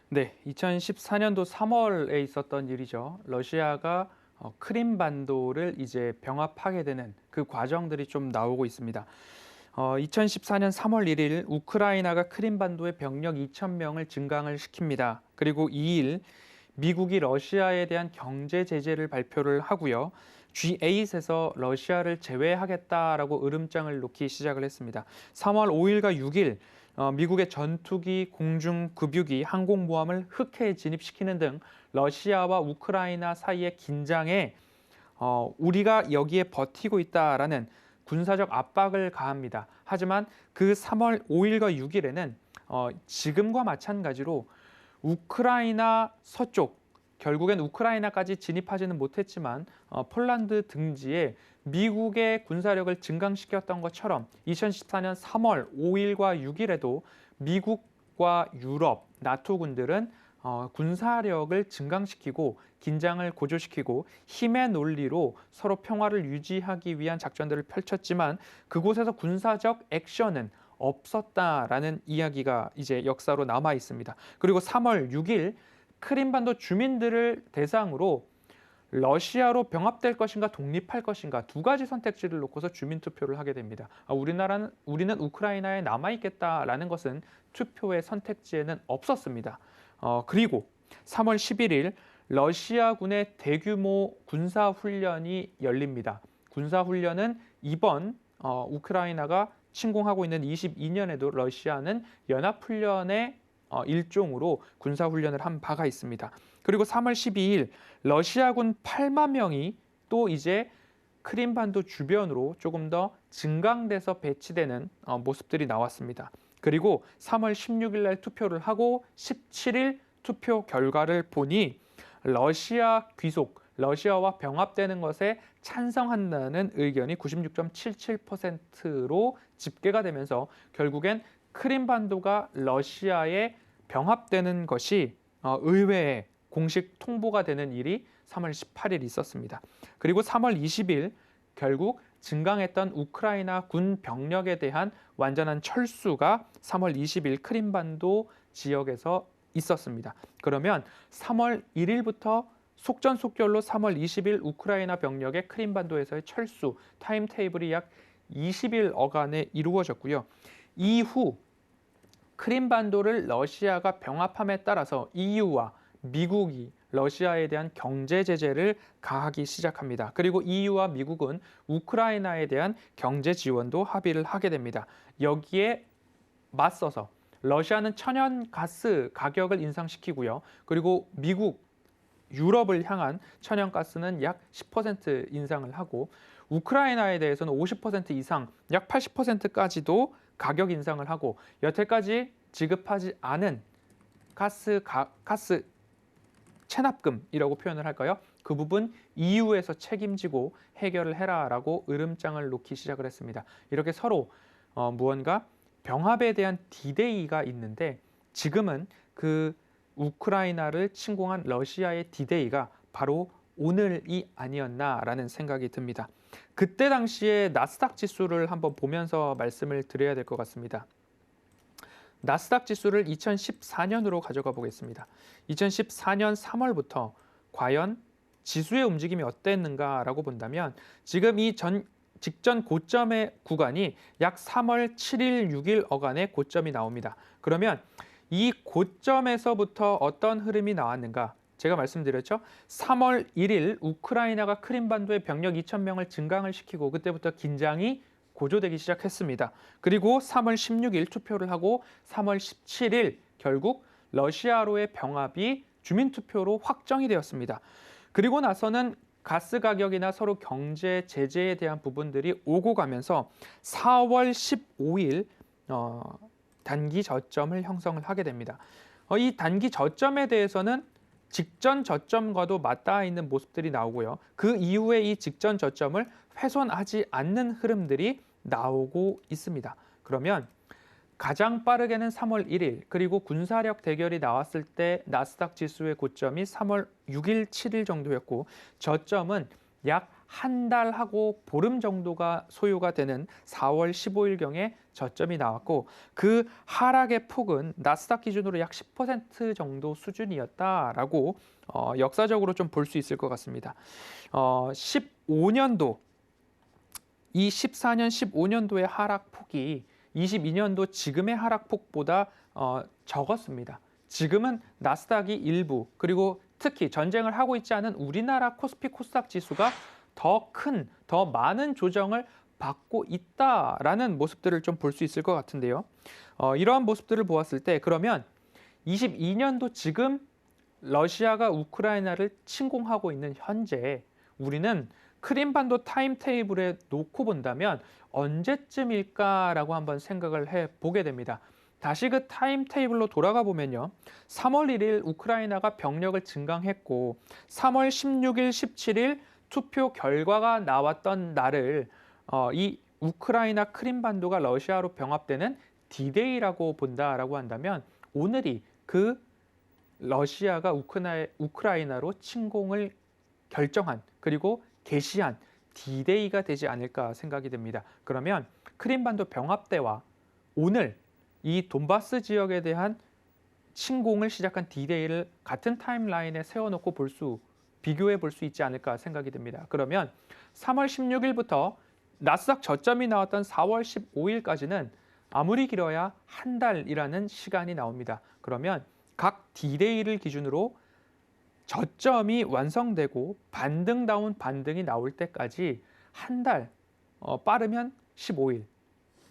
네, 2014년도 3월에 있었던 일이죠. 러시아가 크림반도를 이제 병합하게 되는 그 과정들이 좀 나오고 있습니다. 2014년 3월 1일 우크라이나가 크림반도의 병력 2,000명을 증강을 시킵니다. 그리고 2일 미국이 러시아에 대한 경제 제재를 발표를 하고요. G8에서 러시아를 제외하겠다라고 으름장을 놓기 시작을 했습니다. 3월 5일과 6일 미국의 전투기, 공중급유기, 항공모함을 흑해에 진입시키는 등 러시아와 우크라이나 사이의 긴장에 우리가 여기에 버티고 있다라는 군사적 압박을 가합니다. 하지만 그 3월 5일과 6일에는 지금과 마찬가지로 우크라이나 서쪽, 결국엔 우크라이나까지 진입하지는 못했지만 폴란드 등지에 미국의 군사력을 증강시켰던 것처럼 2014년 3월 5일과 6일에도 미국과 유럽, 나토 군들은 군사력을 증강시키고 긴장을 고조시키고 힘의 논리로 서로 평화를 유지하기 위한 작전들을 펼쳤지만 그곳에서 군사적 액션은 없었다라는 이야기가 이제 역사로 남아 있습니다. 그리고 3월 6일 크림반도 주민들을 대상으로 러시아로 병합될 것인가 독립할 것인가 두 가지 선택지를 놓고서 주민 투표를 하게 됩니다. 우리는 우크라이나에 남아 있겠다라는 것은 투표의 선택지에는 없었습니다. 그리고 3월 11일 러시아군의 대규모 군사 훈련이 열립니다. 군사 훈련은 이번 우크라이나가 침공하고 있는 22년에도 러시아는 연합훈련의 일종으로 군사훈련을 한 바가 있습니다. 그리고 3월 12일 러시아군 8만 명이 또 이제 크림반도 주변으로 조금 더 증강돼서 배치되는 모습들이 나왔습니다. 그리고 3월 16일 날 투표를 하고 17일 투표 결과를 보니 러시아 귀속, 러시아와 병합되는 것에 찬성한다는 의견이 96.77%로 집계가 되면서 결국엔 크림반도가 러시아에 병합되는 것이 의회에 공식 통보가 되는 일이 3월 18일 있었습니다. 그리고 3월 20일 결국 증강했던 우크라이나 군 병력에 대한 완전한 철수가 3월 20일 크림반도 지역에서 있었습니다. 그러면 3월 1일부터 속전속결로 3월 20일 우크라이나 병력의 크림반도에서의 철수 타임테이블이 약 20일 어간에 이루어졌고요. 이후 크림반도를 러시아가 병합함에 따라서 EU와 미국이 러시아에 대한 경제 제재를 가하기 시작합니다. 그리고 EU와 미국은 우크라이나에 대한 경제 지원도 합의를 하게 됩니다. 여기에 맞서서 러시아는 천연가스 가격을 인상시키고요. 그리고 미국, 유럽을 향한 천연가스는 약 10% 인상을 하고 우크라이나에 대해서는 50% 이상, 약 80%까지도 가격 인상을 하고 여태까지 지급하지 않은 가스 체납금이라고 표현을 할까요? 그 부분 EU에서 책임지고 해결을 해라라고 으름장을 놓기 시작을 했습니다. 이렇게 서로 무언가 병합에 대한 디데이가 있는데 지금은 그 우크라이나를 침공한 러시아의 디데이가 바로 오늘이 아니었나라는 생각이 듭니다. 그때 당시에 나스닥 지수를 한번 보면서 말씀을 드려야 될 것 같습니다. 나스닥 지수를 2014년으로 가져가 보겠습니다. 2014년 3월부터 과연 지수의 움직임이 어땠는가라고 본다면 지금 이 직전 고점의 구간이 약 3월 7일, 6일 어간의 고점이 나옵니다. 그러면 이 고점에서부터 어떤 흐름이 나왔는가? 제가 말씀드렸죠. 3월 1일 우크라이나가 크림반도의 병력 2,000명을 증강을 시키고 그때부터 긴장이 고조되기 시작했습니다. 그리고 3월 16일 투표를 하고 3월 17일 결국 러시아로의 병합이 주민투표로 확정이 되었습니다. 그리고 나서는 가스 가격이나 서로 경제 제재에 대한 부분들이 오고 가면서 4월 15일 단기 저점을 형성을 하게 됩니다. 이 단기 저점에 대해서는 직전 저점과도 맞닿아 있는 모습들이 나오고요. 그 이후에 이 직전 저점을 훼손하지 않는 흐름들이 나오고 있습니다. 그러면 가장 빠르게는 3월 1일 그리고 군사력 대결이 나왔을 때 나스닥 지수의 고점이 3월 6일, 7일 정도였고 저점은 약 한 달하고 보름 정도가 소요가 되는 4월 15일경에 저점이 나왔고 그 하락의 폭은 나스닥 기준으로 약 10% 정도 수준이었다라고 역사적으로 좀 볼 수 있을 것 같습니다. 15년도 이 14년 15년도의 하락폭이 22년도 지금의 하락폭보다 적었습니다. 지금은 나스닥이 일부 그리고 특히 전쟁을 하고 있지 않은 우리나라 코스피 코스닥 지수가 더 많은 조정을 받고 있다라는 모습들을 좀 볼 수 있을 것 같은데요. 이러한 모습들을 보았을 때 그러면 22년도 지금 러시아가 우크라이나를 침공하고 있는 현재 우리는 크림반도 타임테이블에 놓고 본다면 언제쯤일까라고 한번 생각을 해보게 됩니다. 다시 그 타임테이블로 돌아가 보면요. 3월 1일 우크라이나가 병력을 증강했고 3월 16일, 17일 투표 결과가 나왔던 날을 이 우크라이나 크림반도가 러시아로 병합되는 디데이라고 본다라고 한다면 오늘이 그 러시아가 우크라이나로 침공을 결정한 그리고 개시한 디데이가 되지 않을까 생각이 듭니다. 그러면 크림반도 병합대와 오늘 이 돈바스 지역에 대한 침공을 시작한 디데이를 같은 타임라인에 세워놓고 비교해 볼 수 있지 않을까 생각이 듭니다. 그러면 3월 16일부터 나스닥 저점이 나왔던 4월 15일까지는 아무리 길어야 한 달이라는 시간이 나옵니다. 그러면 각 디데이를 기준으로 저점이 완성되고 반등다운 반등이 나올 때까지 한 달, 빠르면 15일,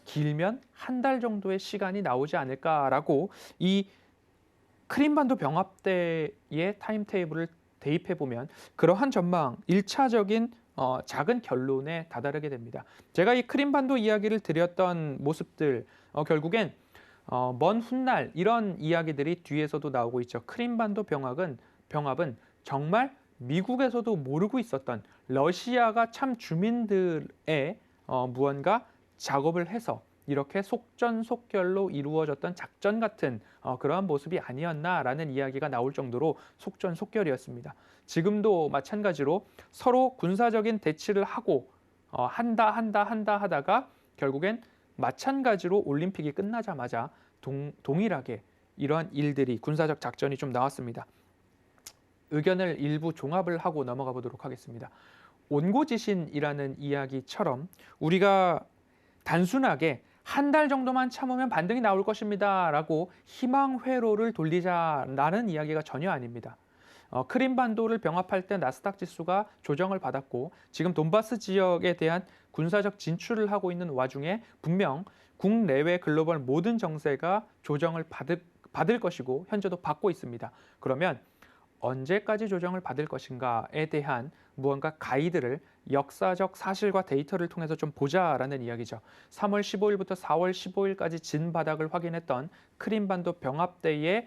길면 한 달 정도의 시간이 나오지 않을까라고 이 크림반도 병합대의 타임테이블을 대입해 보면 그러한 전망, 1차적인 작은 결론에 다다르게 됩니다. 제가 이 크림반도 이야기를 드렸던 모습들 결국엔 먼 훗날 이런 이야기들이 뒤에서도 나오고 있죠. 크림반도 병합은 정말 미국에서도 모르고 있었던 러시아가 참 주민들의 무언가 작업을 해서 이렇게 속전속결로 이루어졌던 작전 같은 그러한 모습이 아니었나라는 이야기가 나올 정도로 속전속결이었습니다. 지금도 마찬가지로 서로 군사적인 대치를 하고 한다 하다가 결국엔 마찬가지로 올림픽이 끝나자마자 동일하게 이러한 일들이 군사적 작전이 좀 나왔습니다. 의견을 일부 종합을 하고 넘어가 보도록 하겠습니다. 온고지신이라는 이야기처럼 우리가 단순하게 한 달 정도만 참으면 반등이 나올 것입니다 라고 희망 회로를 돌리자라는 이야기가 전혀 아닙니다. 크림반도를 병합할 때 나스닥 지수가 조정을 받았고 지금 돈바스 지역에 대한 군사적 진출을 하고 있는 와중에 분명 국내외 글로벌 모든 정세가 조정을 받을 것이고 현재도 받고 있습니다. 그러면 언제까지 조정을 받을 것인가에 대한 무언가 가이드를 역사적 사실과 데이터를 통해서 좀 보자라는 이야기죠. 3월 15일부터 4월 15일까지 진 바닥을 확인했던 크림반도 병합대의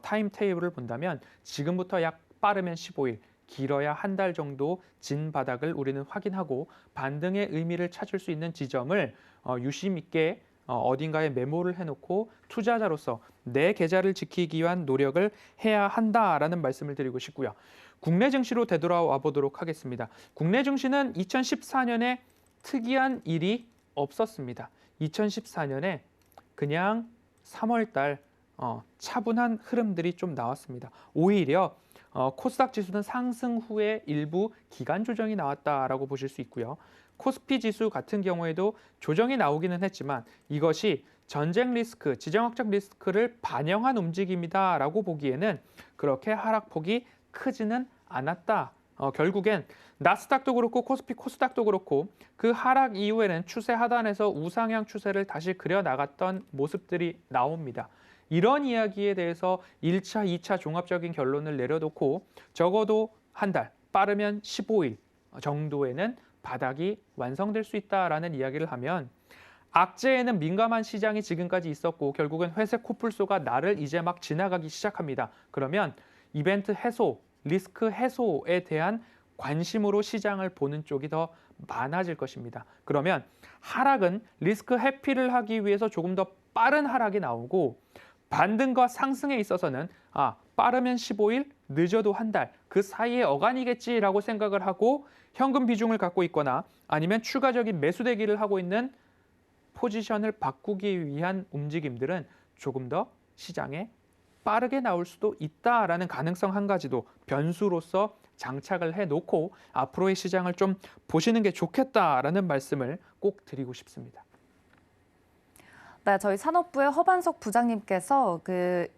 타임테이블을 본다면 지금부터 약 빠르면 15일, 길어야 한 달 정도 진 바닥을 우리는 확인하고 반등의 의미를 찾을 수 있는 지점을 유심 있게 어딘가에 메모를 해놓고 투자자로서 내 계좌를 지키기 위한 노력을 해야 한다라는 말씀을 드리고 싶고요. 국내 증시로 되돌아와 보도록 하겠습니다. 국내 증시는 2014년에 특이한 일이 없었습니다. 2014년에 그냥 3월 달 차분한 흐름들이 좀 나왔습니다. 오히려 코스닥 지수는 상승 후에 일부 기간 조정이 나왔다라고 보실 수 있고요. 코스피 지수 같은 경우에도 조정이 나오기는 했지만 이것이 전쟁 리스크, 지정학적 리스크를 반영한 움직임이다라고 보기에는 그렇게 하락폭이 크지는 않았다. 결국엔 나스닥도 그렇고 코스피 코스닥도 그렇고 그 하락 이후에는 추세 하단에서 우상향 추세를 다시 그려나갔던 모습들이 나옵니다. 이런 이야기에 대해서 1차, 2차 종합적인 결론을 내려놓고 적어도 한 달, 빠르면 15일 정도에는 바닥이 완성될 수 있다라는 이야기를 하면 악재에는 민감한 시장이 지금까지 있었고 결국은 회색 코뿔소가 날을 이제 막 지나가기 시작합니다. 그러면 이벤트 해소, 리스크 해소에 대한 관심으로 시장을 보는 쪽이 더 많아질 것입니다. 그러면 하락은 리스크 회피를 하기 위해서 조금 더 빠른 하락이 나오고 반등과 상승에 있어서는 빠르면 15일, 늦어도 한 달, 그 사이에 어간이겠지라고 생각을 하고 현금 비중을 갖고 있거나 아니면 추가적인 매수 대기를 하고 있는 포지션을 바꾸기 위한 움직임들은 조금 더 시장에 빠르게 나올 수도 있다라는 가능성 한 가지도 변수로서 장착을 해놓고 앞으로의 시장을 좀 보시는 게 좋겠다라는 말씀을 꼭 드리고 싶습니다. 네, 저희 산업부의 허반석 부장님께서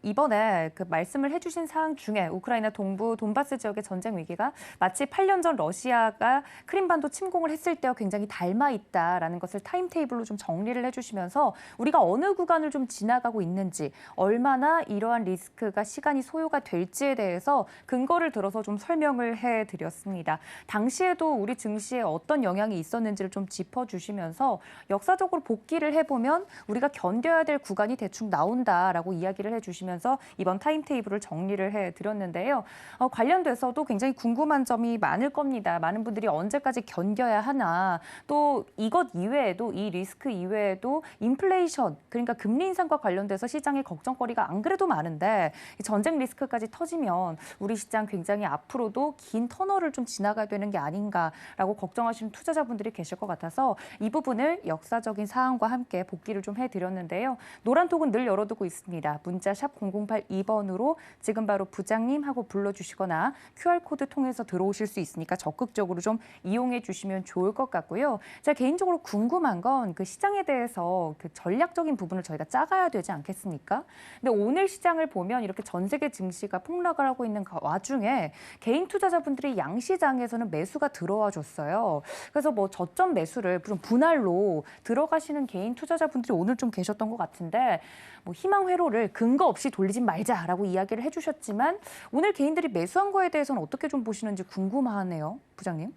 이번에 말씀을 해주신 사항 중에 우크라이나 동부 돈바스 지역의 전쟁 위기가 마치 8년 전 러시아가 크림반도 침공을 했을 때와 굉장히 닮아 있다라는 것을 타임테이블로 좀 정리를 해주시면서 우리가 어느 구간을 좀 지나가고 있는지, 얼마나 이러한 리스크가 시간이 소요가 될지에 대해서 근거를 들어서 좀 설명을 해드렸습니다. 당시에도 우리 증시에 어떤 영향이 있었는지를 좀 짚어주시면서 역사적으로 복기를 해보면 우리가 견뎌야 될 구간이 대충 나온다라고 이야기를 해주시면서 이번 타임테이블을 정리를 해드렸는데요. 관련돼서도 굉장히 궁금한 점이 많을 겁니다. 많은 분들이 언제까지 견뎌야 하나, 또 이것 이외에도, 이 리스크 이외에도 인플레이션, 그러니까 금리 인상과 관련돼서 시장의 걱정거리가 안 그래도 많은데 전쟁 리스크까지 터지면 우리 시장 굉장히 앞으로도 긴 터널을 좀 지나가야 되는 게 아닌가라고 걱정하시는 투자자분들이 계실 것 같아서 이 부분을 역사적인 사항과 함께 복기를 좀 해드렸는데요. 노란톡은 늘 열어두고 있습니다. 문자 샵 0082번으로 지금 바로 부장님하고 불러주시거나 QR코드 통해서 들어오실 수 있으니까 적극적으로 좀 이용해 주시면 좋을 것 같고요. 제가 개인적으로 궁금한 건 그 시장에 대해서 그 전략적인 부분을 저희가 짜가야 되지 않겠습니까? 근데 오늘 시장을 보면 이렇게 전 세계 증시가 폭락을 하고 있는 와중에 개인 투자자분들이 양시장에서는 매수가 들어와 줬어요. 그래서 뭐 저점 매수를 좀 분할로 들어가시는 개인 투자자분들이 오늘 좀 계셨던 것 같은데 뭐 희망 회로를 근거 없이 돌리지 말자라고 이야기를 해주셨지만 오늘 개인들이 매수한 거에 대해서는 어떻게 좀 보시는지 궁금하네요, 부장님.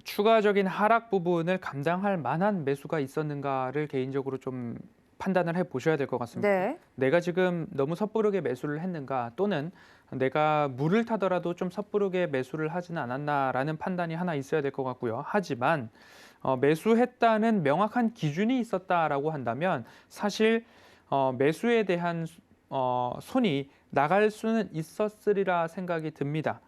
추가적인 하락 부분을 감당할 만한 매수가 있었는가를 개인적으로 좀 판단을 해보셔야 될 것 같습니다. 네. 내가 지금 너무 섣부르게 매수를 했는가 또는 내가 물을 타더라도 좀 섣부르게 매수를 하지는 않았나라는 판단이 하나 있어야 될 것 같고요. 하지만 매수했다는 명확한 기준이 있었다라고 한다면 사실 매수에 대한 손이 나갈 수는 있었으리라 생각이 듭니다.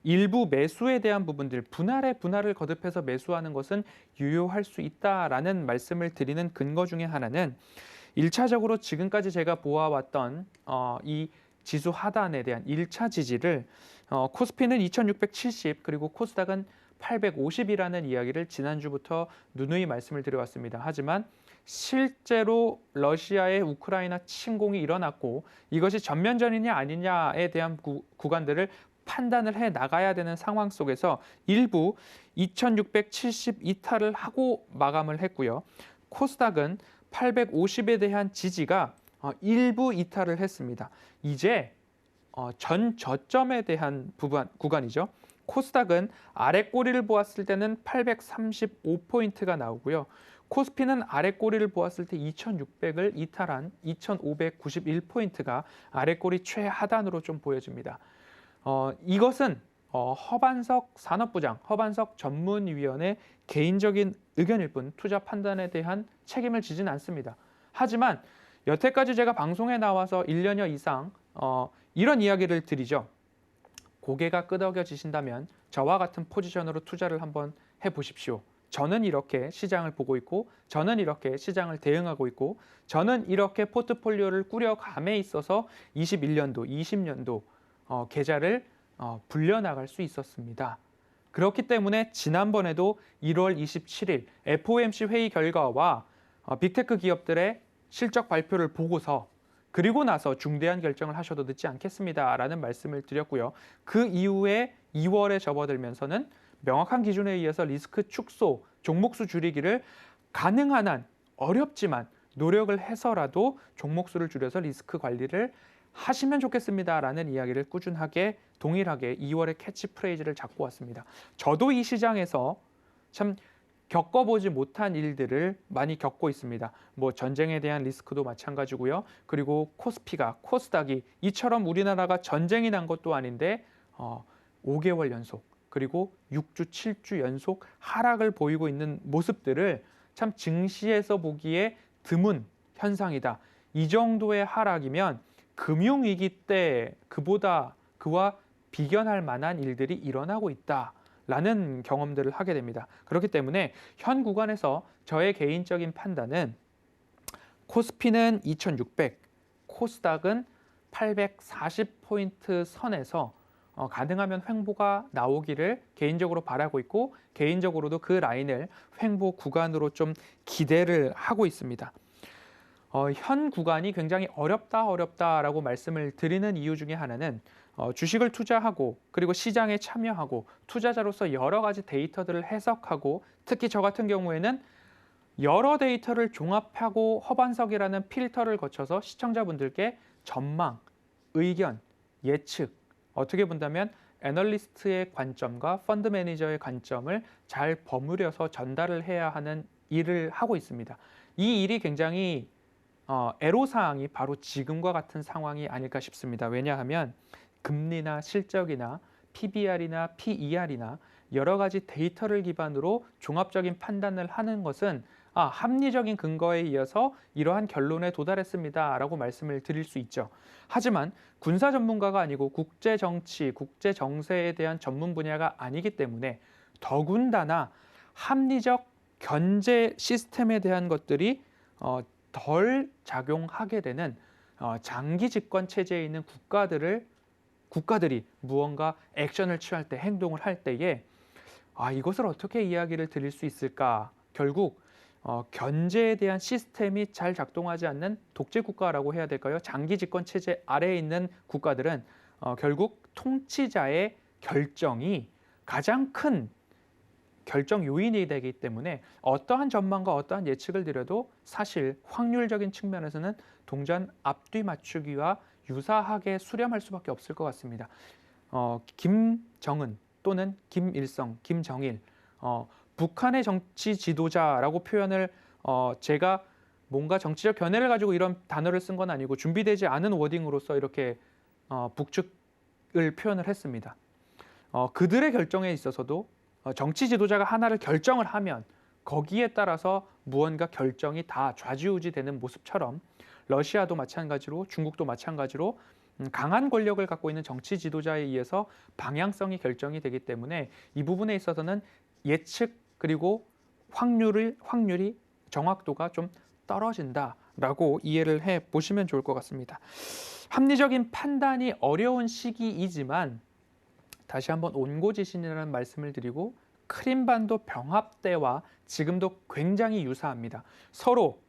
일부 매수에 대한 부분들, 분할을 거듭해서 매수하는 것은 유효할 수 있다라는 말씀을 드리는 근거 중에 하나는 1차적으로 지금까지 제가 보아왔던 이 지수 하단에 대한 1차 지지를 코스피는 2670 그리고 코스닥은 850이라는 이야기를 지난주부터 누누이 말씀을 드려왔습니다. 하지만 실제로 러시아의 우크라이나 침공이 일어났고 이것이 전면전이냐 아니냐에 대한 구간들을 판단을 해 나가야 되는 상황 속에서 일부 2670 이탈을 하고 마감을 했고요. 코스닥은 850에 대한 지지가 일부 이탈을 했습니다. 이제 전 저점에 대한 구간이죠. 코스닥은 아래 꼬리를 보았을 때는 835포인트가 나오고요. 코스피는 아래 꼬리를 보았을 때 2600을 이탈한 2591포인트가 아래 꼬리 최하단으로 좀 보여집니다. 이것은 허반석 산업부장, 허반석 전문위원의 개인적인 의견일 뿐 투자 판단에 대한 책임을 지진 않습니다. 하지만 여태까지 제가 방송에 나와서 1년여 이상 이런 이야기를 드리죠. 고개가 끄덕여지신다면 저와 같은 포지션으로 투자를 한번 해보십시오. 저는 이렇게 시장을 보고 있고 저는 이렇게 시장을 대응하고 있고 저는 이렇게 포트폴리오를 꾸려감에 있어서 21년도, 20년도 계좌를 불려나갈 수 있었습니다. 그렇기 때문에 지난번에도 1월 27일 FOMC 회의 결과와 빅테크 기업들의 실적 발표를 보고서 그리고 나서 중대한 결정을 하셔도 늦지 않겠습니다라는 말씀을 드렸고요. 그 이후에 2월에 접어들면서는 명확한 기준에 의해서 리스크 축소, 종목수 줄이기를 가능한 한 어렵지만 노력을 해서라도 종목수를 줄여서 리스크 관리를 하시면 좋겠습니다라는 이야기를 꾸준하게 동일하게 2월에 캐치프레이즈를 잡고 왔습니다. 저도 이 시장에서 참 겪어보지 못한 일들을 많이 겪고 있습니다. 뭐 전쟁에 대한 리스크도 마찬가지고요. 그리고 코스닥이 이처럼 우리나라가 전쟁이 난 것도 아닌데 5개월 연속 그리고 6주, 7주 연속 하락을 보이고 있는 모습들을 참 증시에서 보기에 드문 현상이다. 이 정도의 하락이면 금융위기 때 그와 비견할 만한 일들이 일어나고 있다라는 경험들을 하게 됩니다. 그렇기 때문에 현 구간에서 저의 개인적인 판단은 코스피는 2600, 코스닥은 840포인트 선에서 가능하면 횡보가 나오기를 개인적으로 바라고 있고 개인적으로도 그 라인을 횡보 구간으로 좀 기대를 하고 있습니다. 현 구간이 굉장히 어렵다라고 말씀을 드리는 이유 중에 하나는 주식을 투자하고 그리고 시장에 참여하고 투자자로서 여러 가지 데이터들을 해석하고 특히 저 같은 경우에는 여러 데이터를 종합하고 허반석이라는 필터를 거쳐서 시청자분들께 전망, 의견, 예측, 어떻게 본다면 애널리스트의 관점과 펀드 매니저의 관점을 잘 버무려서 전달을 해야 하는 일을 하고 있습니다. 이 일이 굉장히 애로사항이 바로 지금과 같은 상황이 아닐까 싶습니다. 왜냐하면 금리나 실적이나 PBR이나 PER이나 여러 가지 데이터를 기반으로 종합적인 판단을 하는 것은 합리적인 근거에 이어서 이러한 결론에 도달했습니다라고 말씀을 드릴 수 있죠. 하지만 군사 전문가가 아니고 국제 정치, 국제 정세에 대한 전문 분야가 아니기 때문에 더군다나 합리적 견제 시스템에 대한 것들이 덜 작용하게 되는 장기 집권 체제에 있는 국가들이 무언가 액션을 취할 때, 행동을 할 때에 이것을 어떻게 이야기를 드릴 수 있을까? 결국 견제에 대한 시스템이 잘 작동하지 않는 독재 국가라고 해야 될까요? 장기 집권 체제 아래에 있는 국가들은 결국 통치자의 결정이 가장 큰 결정 요인이 되기 때문에 어떠한 전망과 어떠한 예측을 드려도 사실 확률적인 측면에서는 동전 앞뒤 맞추기와 유사하게 수렴할 수밖에 없을 것 같습니다. 김정은 또는 김일성, 김정일, 북한의 정치 지도자라고 표현을 제가 뭔가 정치적 견해를 가지고 이런 단어를 쓴 건 아니고 준비되지 않은 워딩으로서 이렇게 북측을 표현을 했습니다. 그들의 결정에 있어서도 정치 지도자가 하나를 결정을 하면 거기에 따라서 무언가 결정이 다 좌지우지되는 모습처럼 러시아도 마찬가지로 중국도 마찬가지로 강한 권력을 갖고 있는 정치 지도자에 의해서 방향성이 결정이 되기 때문에 이 부분에 있어서는 예측 그리고 확률이 정확도가 좀 떨어진다라고 이해를 해 보시면 좋을 것 같습니다. 합리적인 판단이 어려운 시기이지만 다시 한번 온고지신이라는 말씀을 드리고 크림반도 병합 때와 지금도 굉장히 유사합니다. 서로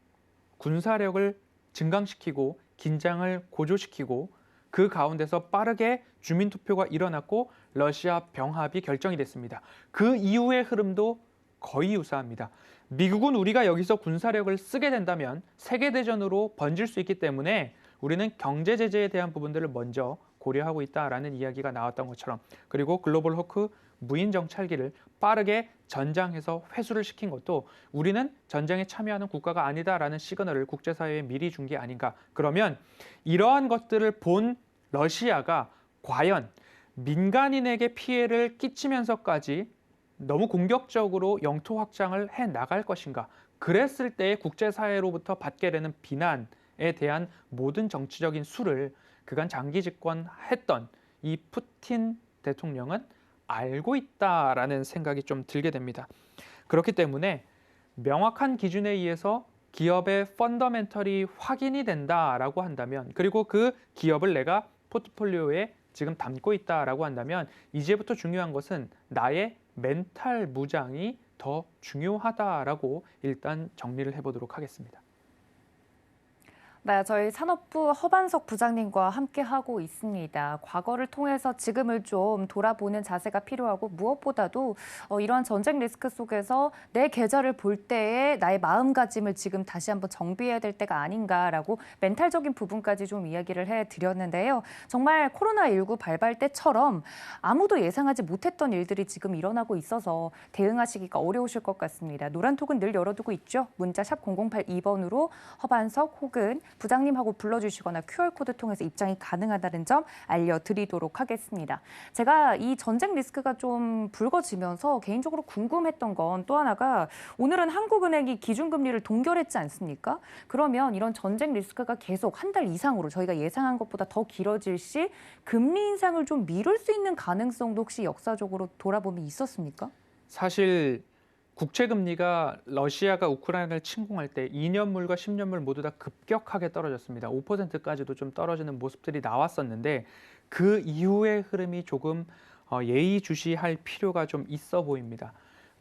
군사력을 증강시키고 긴장을 고조시키고 그 가운데서 빠르게 주민투표가 일어났고 러시아 병합이 결정이 됐습니다. 그 이후의 흐름도 거의 유사합니다. 미국은 우리가 여기서 군사력을 쓰게 된다면 세계대전으로 번질 수 있기 때문에 우리는 경제 제재에 대한 부분들을 먼저 고려하고 있다라는 이야기가 나왔던 것처럼 그리고 글로벌 호크 무인 정찰기를 빠르게 전장해서 회수를 시킨 것도 우리는 전쟁에 참여하는 국가가 아니다라는 시그널을 국제사회에 미리 준 게 아닌가. 그러면 이러한 것들을 본 러시아가 과연 민간인에게 피해를 끼치면서까지 너무 공격적으로 영토 확장을 해 나갈 것인가. 그랬을 때 국제사회로부터 받게 되는 비난에 대한 모든 정치적인 수를 그간 장기 집권했던 이 푸틴 대통령은 알고 있다라는 생각이 좀 들게 됩니다. 그렇기 때문에 명확한 기준에 의해서 기업의 펀더멘털이 확인이 된다라고 한다면 그리고 그 기업을 내가 포트폴리오에 지금 담고 있다라고 한다면 이제부터 중요한 것은 나의 멘탈 무장이 더 중요하다라고 일단 정리를 해보도록 하겠습니다. 네, 저희 산업부 허반석 부장님과 함께하고 있습니다. 과거를 통해서 지금을 좀 돌아보는 자세가 필요하고 무엇보다도 이러한 전쟁 리스크 속에서 내 계좌를 볼 때의 나의 마음가짐을 지금 다시 한번 정비해야 될 때가 아닌가라고 멘탈적인 부분까지 좀 이야기를 해드렸는데요. 정말 코로나19 발발 때처럼 아무도 예상하지 못했던 일들이 지금 일어나고 있어서 대응하시기가 어려우실 것 같습니다. 노란톡은 늘 열어두고 있죠. 문자 샵 0082번으로 허반석 혹은 부장님하고 불러주시거나 QR코드 통해서 입장이 가능하다는 점 알려드리도록 하겠습니다. 제가 이 전쟁 리스크가 좀 불거지면서 개인적으로 궁금했던 건 또 하나가 오늘은 한국은행이 기준금리를 동결했지 않습니까? 그러면 이런 전쟁 리스크가 계속 한 달 이상으로 저희가 예상한 것보다 더 길어질 시 금리 인상을 좀 미룰 수 있는 가능성도 혹시 역사적으로 돌아보면 있었습니까? 사실 국채 금리가 러시아가 우크라이나를 침공할 때 2년물과 10년물 모두 다 급격하게 떨어졌습니다. 5%까지도 좀 떨어지는 모습들이 나왔었는데 그 이후의 흐름이 조금 예의주시할 필요가 좀 있어 보입니다.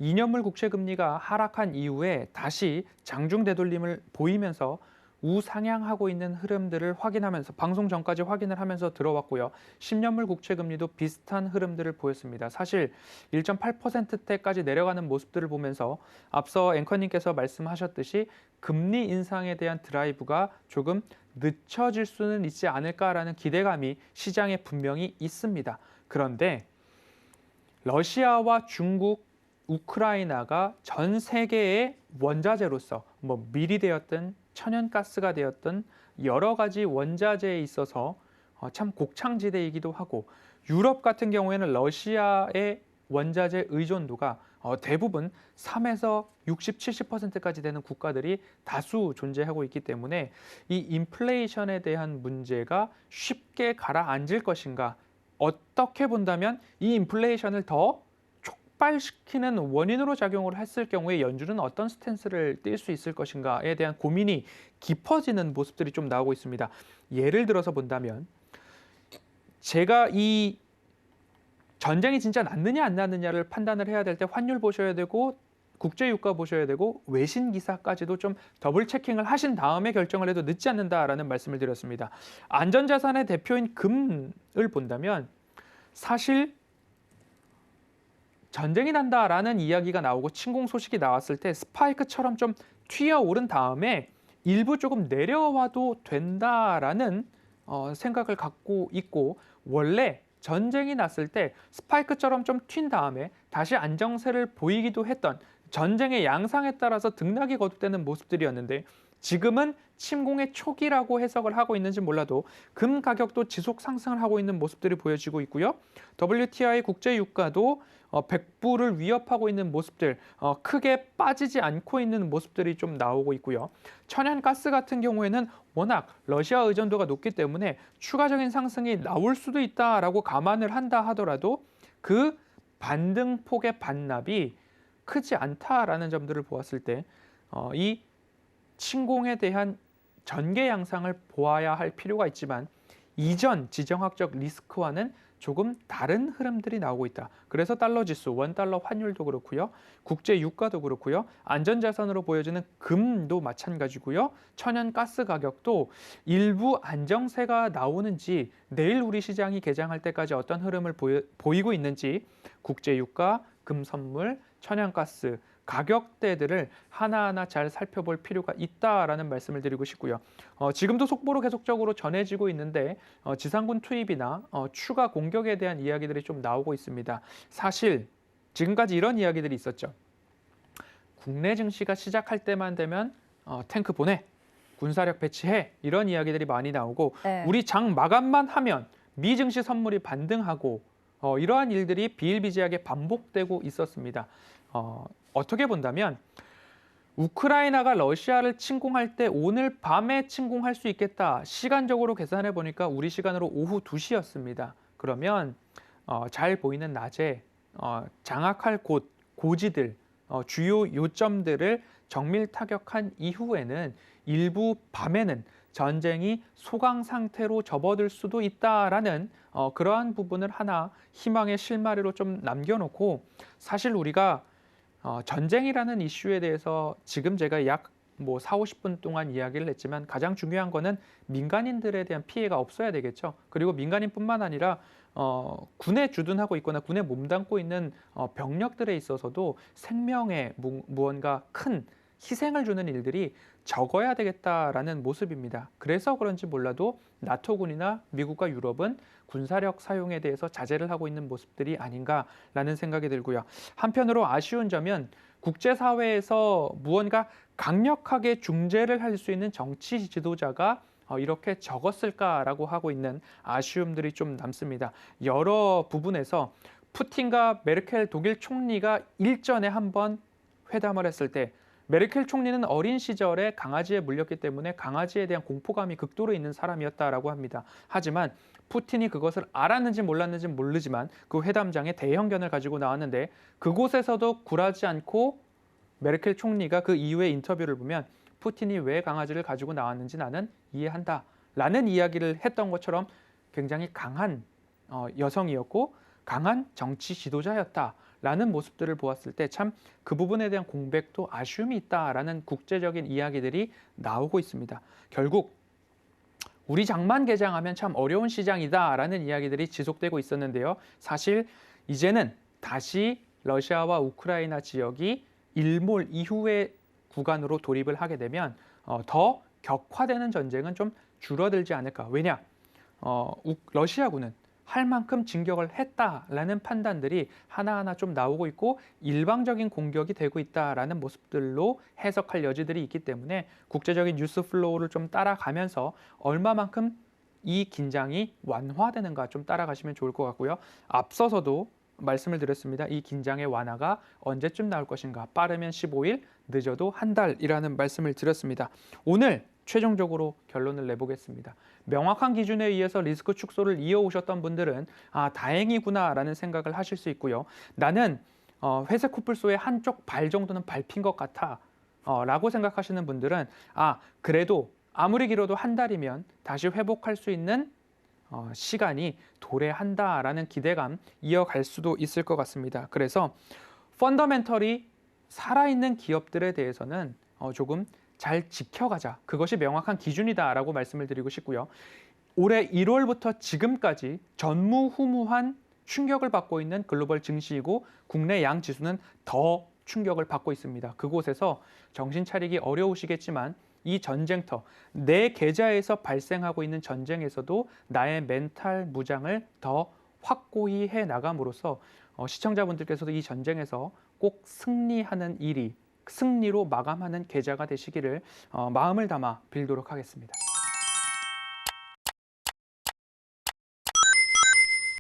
2년물 국채 금리가 하락한 이후에 다시 장중 되돌림을 보이면서 우상향하고 있는 흐름들을 확인하면서 방송 전까지 확인을 하면서 들어왔고요. 10년물 국채 금리도 비슷한 흐름들을 보였습니다. 사실 1.8%대까지 내려가는 모습들을 보면서 앞서 앵커님께서 말씀하셨듯이 금리 인상에 대한 드라이브가 조금 늦춰질 수는 있지 않을까라는 기대감이 시장에 분명히 있습니다. 그런데 러시아와 중국, 우크라이나가 전 세계의 원자재로서 밀이 되었든 천연가스가 되었든 여러 가지 원자재에 있어서 참 곡창지대이기도 하고 유럽 같은 경우에는 러시아의 원자재 의존도가 대부분 3에서 60, 70%까지 되는 국가들이 다수 존재하고 있기 때문에 이 인플레이션에 대한 문제가 쉽게 가라앉을 것인가, 어떻게 본다면 이 인플레이션을 더 촉발시키는 원인으로 작용을 했을 경우에 연준은 어떤 스탠스를 띨 수 있을 것인가에 대한 고민이 깊어지는 모습들이 좀 나오고 있습니다. 예를 들어서 본다면 제가 이 전쟁이 진짜 났느냐 안 났느냐를 판단을 해야 될 때 환율 보셔야 되고 국제유가 보셔야 되고 외신 기사까지도 좀 더블 체킹을 하신 다음에 결정을 해도 늦지 않는다라는 말씀을 드렸습니다. 안전자산의 대표인 금을 본다면 사실 전쟁이 난다라는 이야기가 나오고 침공 소식이 나왔을 때 스파이크처럼 좀 튀어오른 다음에 일부 조금 내려와도 된다라는 생각을 갖고 있고 원래 전쟁이 났을 때 스파이크처럼 좀 튄 다음에 다시 안정세를 보이기도 했던 전쟁의 양상에 따라서 등락이 거듭되는 모습들이었는데 지금은 침공의 초기라고 해석을 하고 있는지 몰라도 금 가격도 지속 상승을 하고 있는 모습들이 보여지고 있고요. WTI 국제유가도 100불을 위협하고 있는 모습들, 크게 빠지지 않고 있는 모습들이 좀 나오고 있고요. 천연가스 같은 경우에는 워낙 러시아 의존도가 높기 때문에 추가적인 상승이 나올 수도 있다라고 감안을 한다 하더라도 그 반등폭의 반납이 크지 않다라는 점들을 보았을 때 이 침공에 대한 전개 양상을 보아야 할 필요가 있지만 이전 지정학적 리스크와는 조금 다른 흐름들이 나오고 있다. 그래서 달러 지수, 원달러 환율도 그렇고요. 국제 유가도 그렇고요. 안전자산으로 보여지는 금도 마찬가지고요. 천연가스 가격도 일부 안정세가 나오는지 내일 우리 시장이 개장할 때까지 어떤 흐름을 보이고 있는지 국제 유가, 금 선물, 천연가스 가격대들을 하나하나 잘 살펴볼 필요가 있다라는 말씀을 드리고 싶고요. 지금도 속보로 계속적으로 전해지고 있는데 지상군 투입이나 추가 공격에 대한 이야기들이 좀 나오고 있습니다. 사실 지금까지 이런 이야기들이 있었죠. 국내 증시가 시작할 때만 되면 탱크 보내, 군사력 배치해 이런 이야기들이 많이 나오고 네. 우리 장 마감만 하면 미 증시 선물이 반등하고 이러한 일들이 비일비재하게 반복되고 있었습니다. 어떻게 본다면 우크라이나가 러시아를 침공할 때 오늘 밤에 침공할 수 있겠다. 시간적으로 계산해 보니까 우리 시간으로 오후 2시였습니다. 그러면 잘 보이는 낮에 장악할 곳, 고지들, 주요 요점들을 정밀 타격한 이후에는 일부 밤에는 전쟁이 소강 상태로 접어들 수도 있다라는 그러한 부분을 하나 희망의 실마리로 좀 남겨놓고 사실 우리가 전쟁이라는 이슈에 대해서 지금 제가 약 4, 50분 동안 이야기를 했지만 가장 중요한 거는 민간인들에 대한 피해가 없어야 되겠죠. 그리고 민간인뿐만 아니라 군에 주둔하고 있거나 군에 몸담고 있는 병력들에 있어서도 생명에 무언가 큰 희생을 주는 일들이 적어야 되겠다라는 모습입니다. 그래서 그런지 몰라도 나토군이나 미국과 유럽은 군사력 사용에 대해서 자제를 하고 있는 모습들이 아닌가라는 생각이 들고요. 한편으로 아쉬운 점은 국제사회에서 무언가 강력하게 중재를 할 수 있는 정치 지도자가 이렇게 적었을까라고 하고 있는 아쉬움들이 좀 남습니다. 여러 부분에서 푸틴과 메르켈 독일 총리가 일전에 한번 회담을 했을 때 메르켈 총리는 어린 시절에 강아지에 물렸기 때문에 강아지에 대한 공포감이 극도로 있는 사람이었다라고 합니다. 하지만 푸틴이 그것을 알았는지 몰랐는지 모르지만 그 회담장에 대형견을 가지고 나왔는데 그곳에서도 굴하지 않고 메르켈 총리가 그 이후의 인터뷰를 보면 푸틴이 왜 강아지를 가지고 나왔는지 나는 이해한다 라는 이야기를 했던 것처럼 굉장히 강한 여성이었고 강한 정치 지도자였다라는 모습들을 보았을 때 참 그 부분에 대한 공백도 아쉬움이 있다라는 국제적인 이야기들이 나오고 있습니다. 결국 우리 장만 개장하면 참 어려운 시장이다라는 이야기들이 지속되고 있었는데요. 사실 이제는 다시 러시아와 우크라이나 지역이 일몰 이후의 구간으로 돌입을 하게 되면 더 격화되는 전쟁은 좀 줄어들지 않을까. 왜냐? 러시아군은 할 만큼 진격을 했다라는 판단들이 하나하나 좀 나오고 있고 일방적인 공격이 되고 있다라는 모습들로 해석할 여지들이 있기 때문에 국제적인 뉴스 플로우를 좀 따라가면서 얼마만큼 이 긴장이 완화되는가 좀 따라가시면 좋을 것 같고요. 앞서서도 말씀을 드렸습니다. 이 긴장의 완화가 언제쯤 나올 것인가? 빠르면 15일, 늦어도 한 달이라는 말씀을 드렸습니다. 오늘 최종적으로 결론을 내보겠습니다. 명확한 기준에 의해서 리스크 축소를 이어오셨던 분들은 다행이구나라는 생각을 하실 수 있고요. 나는 회색 코뿔소의 한쪽 발 정도는 밟힌 것 같아 라고 생각하시는 분들은 그래도 아무리 길어도 한 달이면 다시 회복할 수 있는 시간이 도래한다라는 기대감 이어갈 수도 있을 것 같습니다. 그래서 펀더멘털이 살아있는 기업들에 대해서는 조금 잘 지켜가자. 그것이 명확한 기준이다라고 말씀을 드리고 싶고요. 올해 1월부터 지금까지 전무후무한 충격을 받고 있는 글로벌 증시이고 국내 양 지수는 더 충격을 받고 있습니다. 그곳에서 정신 차리기 어려우시겠지만 이 전쟁터, 내 계좌에서 발생하고 있는 전쟁에서도 나의 멘탈 무장을 더 확고히 해 나감으로써 시청자분들께서도 이 전쟁에서 꼭 승리하는 일이 승리로 마감하는 계좌가 되시기를 마음을 담아 빌도록 하겠습니다.